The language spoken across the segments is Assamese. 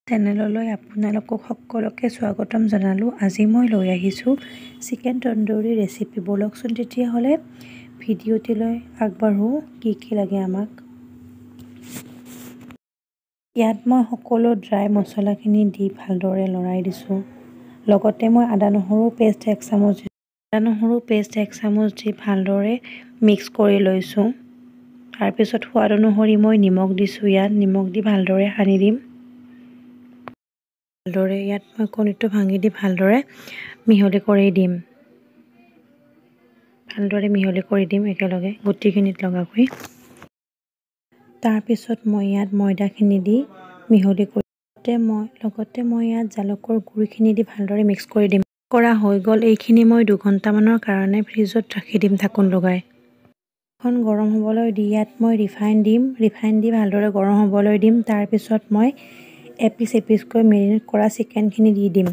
চেনেললৈ আপোনালোকক সকলোকে স্বাগতম জনালোঁ। আজি মই লৈ আহিছোঁ চিকেন তন্দুৰী ৰেচিপি। বলকচোন তেতিয়াহ'লে ভিডিঅ'টিলৈ আগবাঢ়ো। কি লাগে আমাক। ইয়াত মই সকলো ড্ৰাই মছলাখিনি দি ভালদৰে লৰাই দিছোঁ। লগতে মই আদা নহৰু পেষ্ট 1 চামুচ দি ভালদৰে মিক্স কৰি লৈছোঁ। তাৰপিছত সোৱাদ অনুসৰি মই নিমখ দিছোঁ। ইয়াত নিমখ দি ভালদৰে সানি দিম। ইয়াত মই কণীটো ভাঙি দি ভালদৰে মিহলি কৰি দিম একেলগে গুটিখিনিত লগাকৈ। তাৰপিছত মই ইয়াত ময়দাখিনি দি মিহলি কৰি লগতে মই ইয়াত জালুকৰ গুড়িখিনি দি ভালদৰে মিক্স কৰি দিম। কৰা হৈ গ'ল। এইখিনি মই 2 ঘণ্টামানৰ কাৰণে ফ্ৰিজত ৰাখি দিম ঢাকোন লগাই। খন গৰম হ'বলৈ দি ইয়াত মই ৰিফাইন দি ভালদৰে গৰম হ'বলৈ দিম। তাৰপিছত মই এপিচ-এপিচকৈ মেৰিনেট কৰা চিকেনখিনি দি দিম।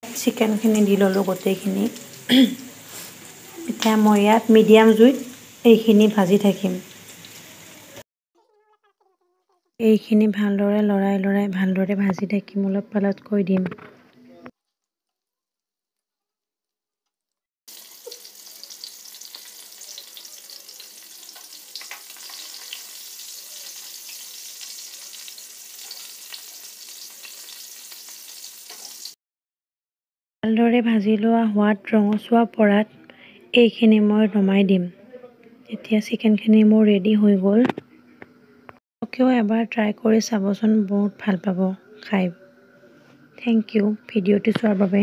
চিকেনখিনি দি ল'লোঁ গোটেইখিনি। এতিয়া মই ইয়াত মিডিয়াম জুইত এইখিনি ভাজি থাকিম। এইখিনি ভালদৰে লৰাই ভালদৰে ভাজি থাকিম। ওলট-পালটকৈ দিম। ভালদৰে ভাজি লোৱা হোৱাত ৰঙচুৱা পৰাত এইখিনি মই নমাই দিম। এতিয়া চিকেনখিনি মোৰ ৰেডি হৈ গ'ল। আপোনালোকেও এবাৰ ট্ৰাই কৰি চাবচোন, বহুত ভাল পাব খাই। থেংক ইউ ভিডিঅ'টো চোৱাৰ বাবে।